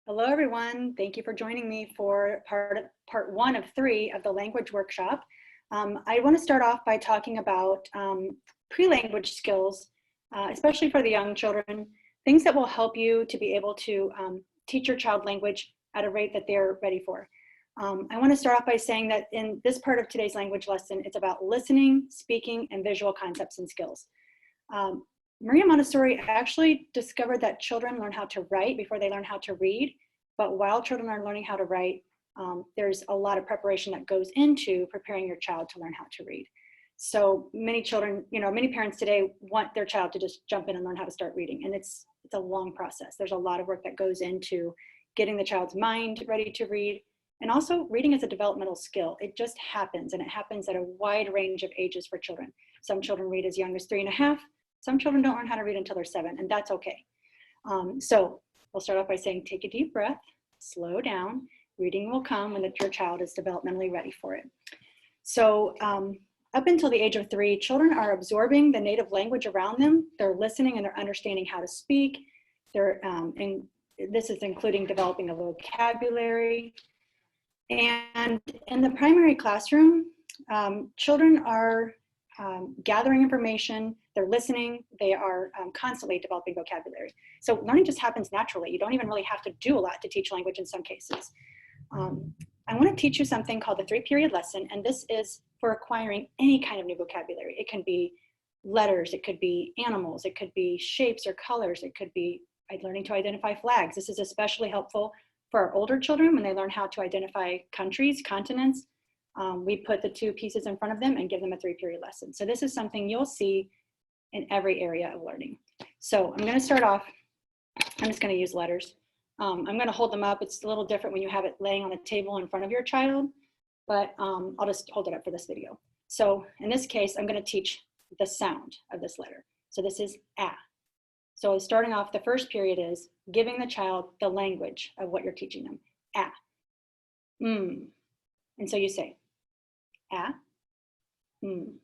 Hello, everyone. Thank you for joining me for part 1 of 3 of the language workshop. I want to start off by talking about pre-language skills, especially for the young children, things that will help you to be able to teach your child language at a rate that they're ready for. I want to start off by saying that in this part of today's language lesson, it's about listening, speaking, and visual concepts and skills. Maria Montessori actually discovered that children learn how to write before they learn how to read. But while children are learning how to write, there's a lot of preparation that goes into preparing your child to learn how to read. So many children, many parents today want their child to just jump in and learn how to start reading. And it's a long process. There's a lot of work that goes into getting the child's mind ready to read. And also reading is a developmental skill. It just happens, and it happens at a wide range of ages for children. Some children read as young as 3.5. Some children don't learn how to read until they're 7, and that's okay. So we'll start off by saying, take a deep breath, slow down. Reading will come when your child is developmentally ready for it. So up until the age of 3, children are absorbing the native language around them. They're listening and they're understanding how to speak. And this is including developing a vocabulary. And in the primary classroom, children are gathering information, they're listening, they are constantly developing vocabulary. So learning just happens naturally. You don't even really have to do a lot to teach language in some cases. I want to teach you something called the 3-period lesson, and this is for acquiring any kind of new vocabulary. It can be letters, it could be animals, it could be shapes or colors, it could be learning to identify flags. This is especially helpful for our older children when they learn how to identify countries, continents. We put the 2 pieces in front of them and give them a 3-period lesson. So this is something you'll see in every area of learning. So I'm going to start off, I'm just going to use letters. I'm going to hold them up. It's a little different when you have it laying on the table in front of your child, but I'll just hold it up for this video. So in this case, I'm going to teach the sound of this letter. So this is A. So starting off, the first period is giving the child the language of what you're teaching them. A. And so you say, A. And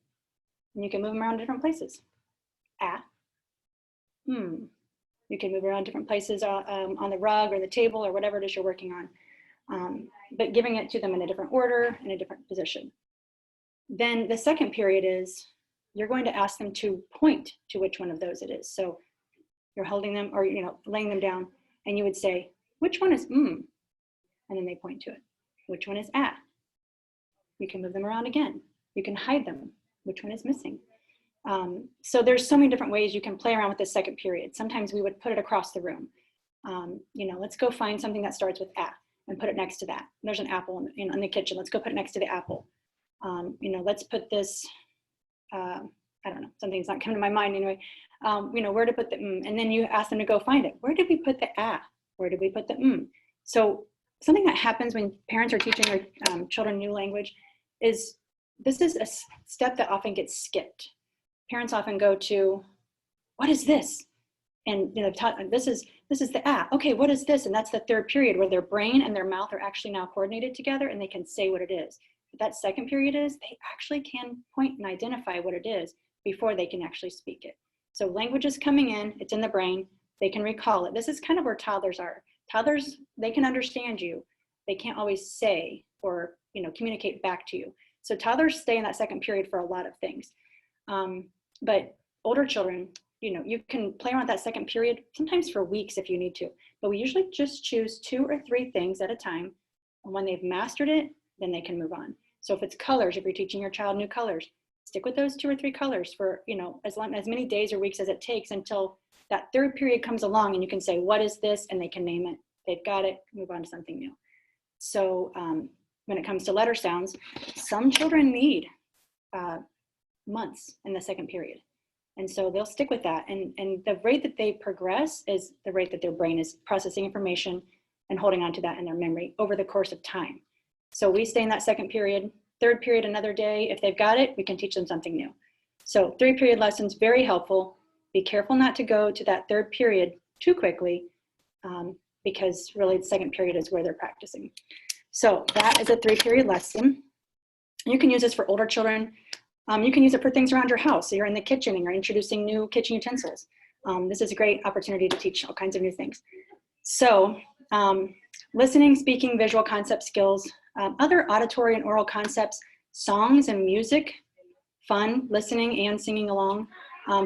you can move them around different places. A. You can move around different places on the rug or the table or whatever it is you're working on, but giving it to them in a different order, in a different position. Then the second period is you're going to ask them to point to which one of those it is. So you're holding them or laying them down, and you would say, which one is and then they point to it. Which one is A? You can move them around again. You can hide them. Which one is missing? So there's so many different ways you can play around with this second period. Sometimes we would put it across the room. Let's go find something that starts with A and put it next to that. There's an apple in the kitchen. Let's go put it next to the apple. Let's put this, I don't know, something's not coming to my mind anyway. Where to put the and then you ask them to go find it. Where did we put the A? Where did we put the So something that happens when parents are teaching their children new language is this is a step that often gets skipped. Parents often go to, what is this? And this is the A. Okay, what is this? And that's the 3rd period where their brain and their mouth are actually now coordinated together and they can say what it is. But that second period is they actually can point and identify what it is before they can actually speak it. So language is coming in, it's in the brain, they can recall it. This is kind of where toddlers are. Toddlers, they can understand you. They can't always say or communicate back to you. So toddlers stay in that second period for a lot of things. But older children, you can play around that second period, sometimes for weeks if you need to. But we usually just choose 2 or 3 things at a time. And when they've mastered it, then they can move on. So if it's colors, if you're teaching your child new colors, stick with those 2 or 3 colors for as many days or weeks as it takes until that 3rd period comes along and you can say, what is this? And they can name it. They've got it, move on to something new. So when it comes to letter sounds, some children need months in the second period. And so they'll stick with that. And the rate that they progress is the rate that their brain is processing information and holding on to that in their memory over the course of time. So we stay in that second period, 3rd period another day. If they've got it, we can teach them something new. So 3-period lessons, very helpful. Be careful not to go to that 3rd period too quickly because really the second period is where they're practicing. So that is a 3-period lesson. You can use this for older children. You can use it for things around your house. So you're in the kitchen and you're introducing new kitchen utensils. This is a great opportunity to teach all kinds of new things. So Listening, speaking, visual concept skills, other auditory and oral concepts, songs and music, fun, listening and singing along.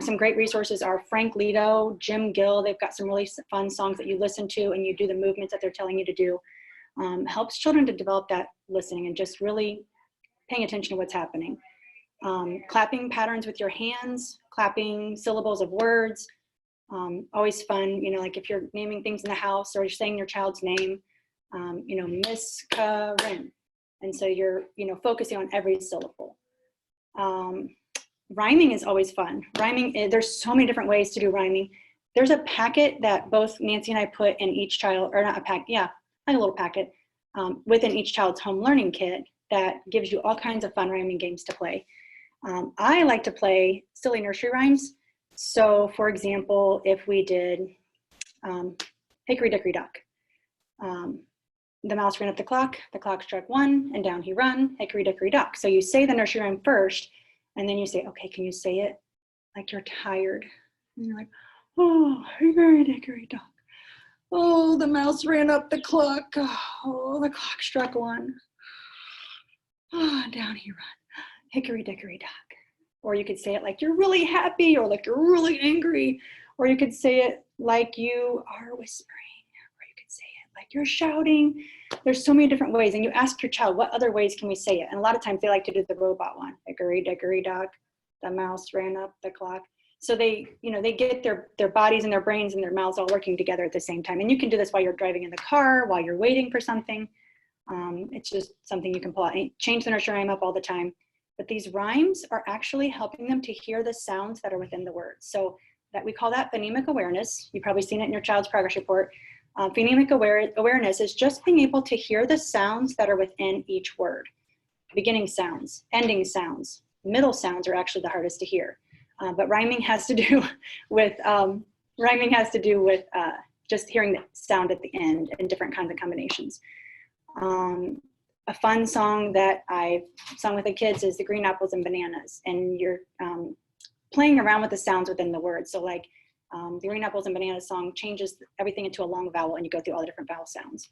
Some great resources are Frank Lido, Jim Gill. They've got some really fun songs that you listen to and you do the movements that they're telling you to do. Helps children to develop that listening and just really paying attention to what's happening. Clapping patterns with your hands, clapping syllables of words, always fun, like if you're naming things in the house or you're saying your child's name, Miss Karrin. And so you're, focusing on every syllable. Rhyming is always fun. Rhyming, there's so many different ways to do rhyming. There's a packet that both Nancy and I put in each child, or not a packet, yeah, like a little packet within each child's home learning kit that gives you all kinds of fun rhyming games to play. I like to play silly nursery rhymes. So for example, if we did Hickory Dickory Dock, the mouse ran up the clock struck 1, and down he run, hickory dickory dock. So you say the nursery rhyme first, and then you say, okay, can you say it like you're tired? And you're like, oh, hickory dickory dock. Oh, the mouse ran up the clock. Oh, the clock struck 1. Oh, down he run, hickory dickory dock. Or you could say it like you're really happy or like you're really angry. Or you could say it like you are whispering. Or you could say it like you're shouting. There's so many different ways. And you ask your child, what other ways can we say it? And a lot of times they like to do the robot one. Hickory dickory dock, the mouse ran up the clock. So they, they get their bodies and their brains and their mouths all working together at the same time. And you can do this while you're driving in the car, while you're waiting for something. It's just something you can pull out. And change the nursery rhyme up all the time. But these rhymes are actually helping them to hear the sounds that are within the words. So that we call that phonemic awareness. You've probably seen it in your child's progress report. Phonemic awareness is just being able to hear the sounds that are within each word. Beginning sounds, ending sounds, middle sounds are actually the hardest to hear. But rhyming has to do with just hearing the sound at the end and different kinds of combinations. A fun song that I've sung with the kids is the Green Apples and Bananas, and you're playing around with the sounds within the words. So like the Green Apples and Bananas song changes everything into a long vowel, and you go through all the different vowel sounds.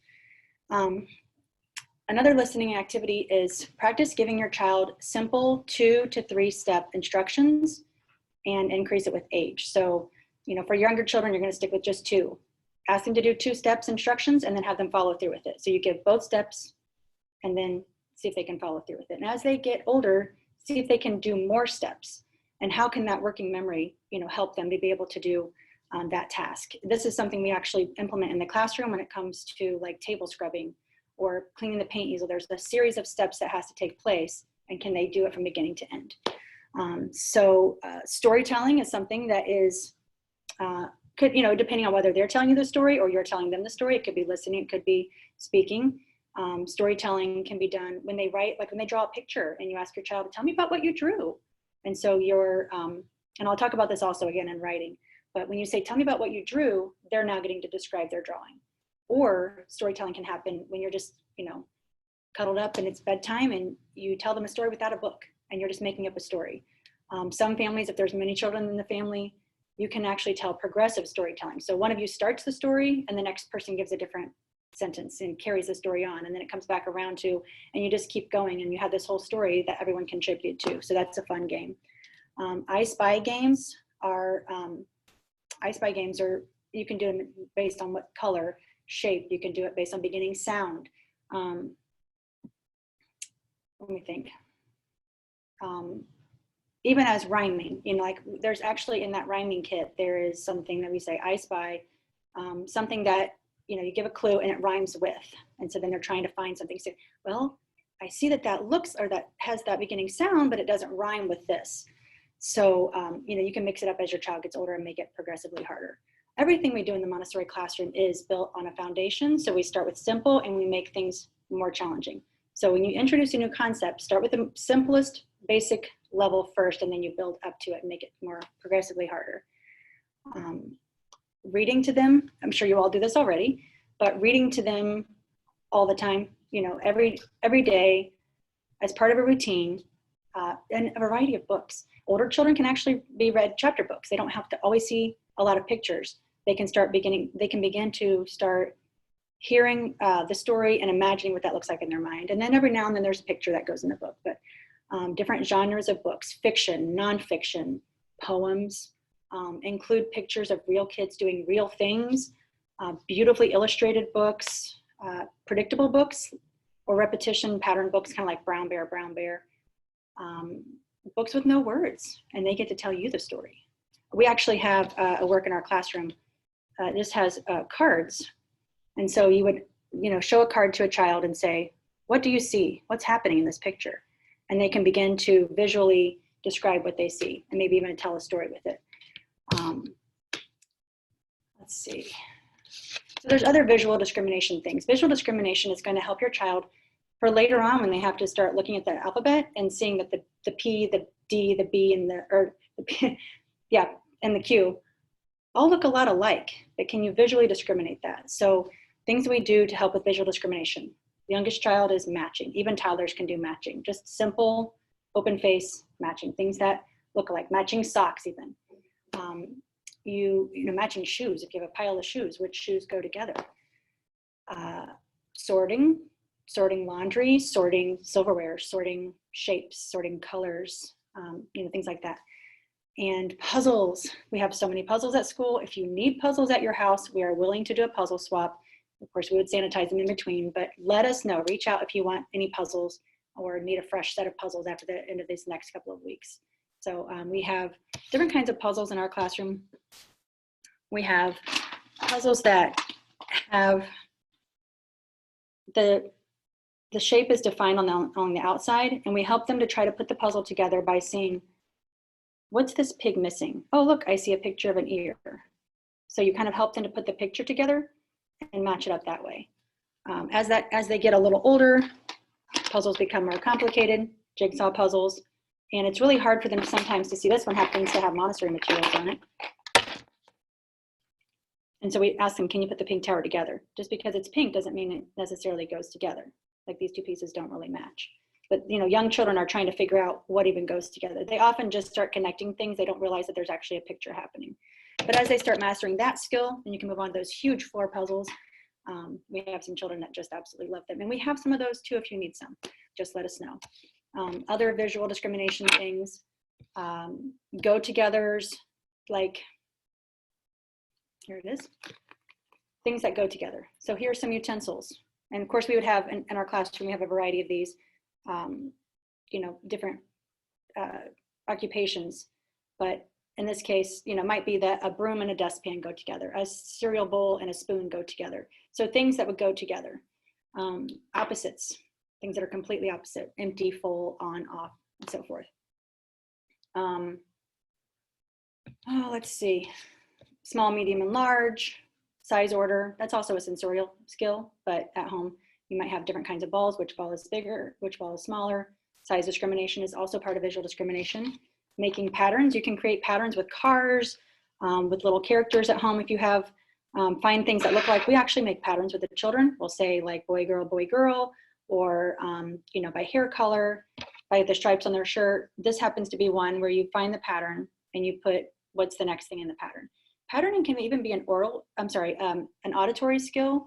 Another listening activity is practice giving your child simple 2 to 3 step instructions and increase it with age. So, for younger children, you're going to stick with just 2. Ask them to do 2 steps instructions and then have them follow through with it. So you give both steps and then see if they can follow through with it. And as they get older, see if they can do more steps. And how can that working memory, help them to be able to do that task. This is something we actually implement in the classroom when it comes to like table scrubbing or cleaning the paint easel. There's a series of steps that has to take place, and can they do it from beginning to end? Storytelling is something that is, could, depending on whether they're telling you the story or you're telling them the story. It could be listening, it could be speaking. Storytelling can be done when they write, like when they draw a picture and you ask your child, tell me about what you drew. And so you're, and I'll talk about this also again in writing, but when you say, tell me about what you drew, they're now getting to describe their drawing. Or storytelling can happen when you're just, cuddled up and it's bedtime and you tell them a story without a book and you're just making up a story. Some families, if there's many children in the family, you can actually tell progressive storytelling. So one of you starts the story and the next person gives a different sentence and carries the story on, and then it comes back around to, and you just keep going and you have this whole story that everyone contributed to. So that's a fun game. I Spy games are, you can do them based on what color, shape. You can do it based on beginning sound. Let me think. Even as rhyming, like there's actually in that rhyming kit, there is something that we say, I spy, something that, you give a clue and it rhymes with. And so then they're trying to find something. So, well, I see that looks, or that has that beginning sound, but it doesn't rhyme with this. So, you can mix it up as your child gets older and make it progressively harder. Everything we do in the Montessori classroom is built on a foundation. So we start with simple and we make things more challenging. So when you introduce a new concept, start with the simplest basic level first, and then you build up to it and make it more progressively harder. Reading to them, I'm sure you all do this already, but reading to them all the time, every day as part of a routine, and a variety of books. Older children can actually be read chapter books. They don't have to always see a lot of pictures. They can begin to start hearing the story and imagining what that looks like in their mind. And then every now and then there's a picture that goes in the book, but different genres of books, fiction, nonfiction, poems, include pictures of real kids doing real things, beautifully illustrated books, predictable books, or repetition pattern books, kind of like Brown Bear, books with no words, and they get to tell you the story. We actually have a work in our classroom. This has cards. And so you would, show a card to a child and say, what do you see? What's happening in this picture? And they can begin to visually describe what they see and maybe even tell a story with it. Let's see. So there's other visual discrimination things. Visual discrimination is going to help your child for later on when they have to start looking at the alphabet and seeing that the P, the D, the B, and the P, and the Q all look a lot alike, but can you visually discriminate that? So things we do to help with visual discrimination. The youngest child is matching. Even toddlers can do matching. Just simple, open face matching. Things that look alike. Matching socks even. Matching shoes. If you have a pile of shoes, which shoes go together? Sorting laundry, sorting silverware, sorting shapes, sorting colors, things like that. And puzzles. We have so many puzzles at school. If you need puzzles at your house, we are willing to do a puzzle swap. Of course, we would sanitize them in between, but let us know. Reach out if you want any puzzles or need a fresh set of puzzles after the end of these next couple of weeks. So we have different kinds of puzzles in our classroom. We have puzzles that have the shape is defined on the outside, and we help them to try to put the puzzle together by saying, what's this pig missing? Oh, look, I see a picture of an ear. So you kind of help them to put the picture together and match it up that way. As they get a little older, puzzles become more complicated, jigsaw puzzles, and it's really hard for them sometimes to see. This one happens to have Montessori materials on it. And so we ask them, can you put the pink tower together? Just because it's pink doesn't mean it necessarily goes together. Like these two pieces don't really match. But young children are trying to figure out what even goes together. They often just start connecting things. They don't realize that there's actually a picture happening. But as they start mastering that skill, then you can move on to those huge floor puzzles. We have some children that just absolutely love them. And we have some of those too if you need some. Just let us know. Other visual discrimination things, go-togethers, like, here it is, things that go together. So here's some utensils. And of course we would have, in our classroom, we have a variety of these, different occupations. But in this case, might be that a broom and a dustpan go together, a cereal bowl and a spoon go together. So things that would go together. Opposites, things that are completely opposite, empty, full, on, off, and so forth. Let's see, small, medium, and large, size order. That's also a sensorial skill, but at home, you might have different kinds of balls, which ball is bigger, which ball is smaller. Size discrimination is also part of visual discrimination. Making patterns, you can create patterns with cars, with little characters at home. If you have, find things that look like, we actually make patterns with the children. We'll say like boy, girl, or by hair color, by the stripes on their shirt. This happens to be one where you find the pattern and you put what's the next thing in the pattern. Patterning can even be an auditory skill.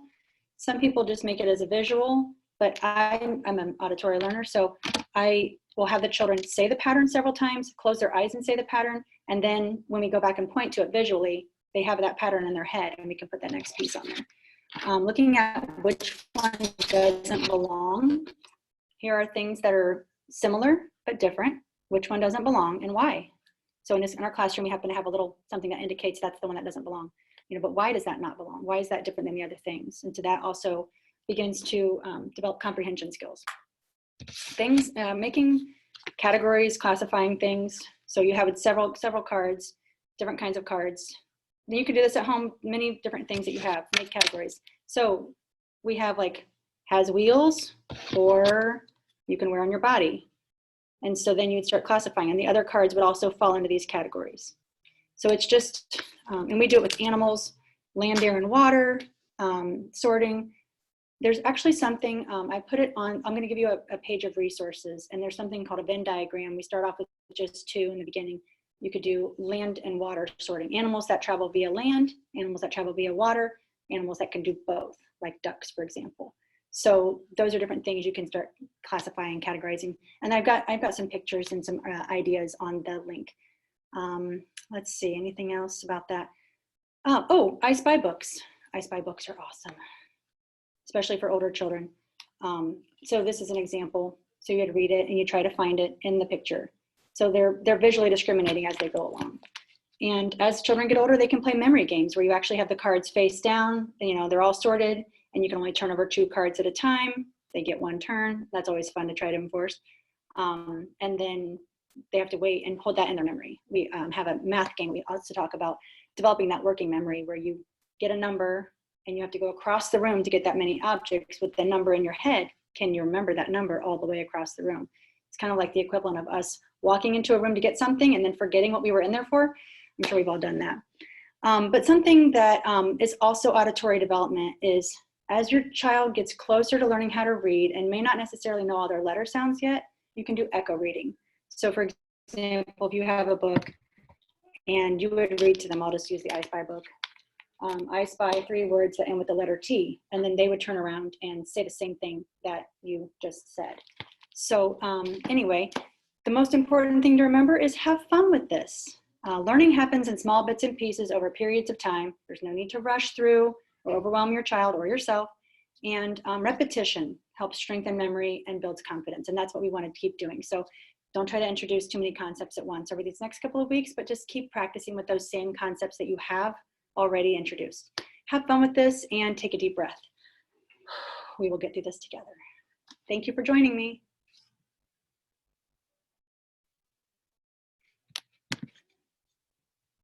Some people just make it as a visual, but I'm an auditory learner, so I will have the children say the pattern several times, close their eyes and say the pattern, and then when we go back and point to it visually, they have that pattern in their head, and we can put that next piece on there. Looking at which one doesn't belong, here are things that are similar but different. Which one doesn't belong and why? So in our classroom, we happen to have a little something that indicates that's the one that doesn't belong. But why does that not belong? Why is that different than the other things? And so that also begins to develop comprehension skills. Things, making categories, classifying things. So you have several cards, different kinds of cards. Then you can do this at home, many different things that you have, make categories. So we have like, has wheels, or you can wear on your body. And so then you'd start classifying, and the other cards would also fall into these categories. So it's just, and we do it with animals, land, air, and water, sorting. There's actually something, I put it on, I'm gonna give you a page of resources, and there's something called a Venn diagram. We start off with just two in the beginning. You could do land and water sorting. Animals that travel via land, animals that travel via water, animals that can do both. like ducks, for example. So those are different things you can start classifying, categorizing. And I've got some pictures and some ideas on the link. Let's see, anything else about that? Oh, I Spy books. I Spy books are awesome, especially for older children. So this is an example. So you would read it and you try to find it in the picture. So they're visually discriminating as they go along. And as children get older, they can play memory games where you actually have the cards face down, they're all sorted, and you can only turn over 2 cards at a time. They get 1 turn. That's always fun to try to enforce. And then they have to wait and hold that in their memory. We have a math game. We also talk about developing that working memory where you get a number and you have to go across the room to get that many objects with the number in your head. Can you remember that number all the way across the room? It's kind of like the equivalent of us walking into a room to get something and then forgetting what we were in there for. I'm sure we've all done that. But something that is also auditory development is as your child gets closer to learning how to read and may not necessarily know all their letter sounds yet, you can do echo reading. So for example, if you have a book and you would read to them, I'll just use the I Spy book. I spy 3 words that end with the letter T, and then they would turn around and say the same thing that you just said. So anyway, the most important thing to remember is have fun with this. Learning happens in small bits and pieces over periods of time. There's no need to rush through or overwhelm your child or yourself. And repetition helps strengthen memory and builds confidence. And that's what we want to keep doing. So don't try to introduce too many concepts at once over these next couple of weeks, but just keep practicing with those same concepts that you have already introduced. Have fun with this and take a deep breath. We will get through this together. Thank you for joining me.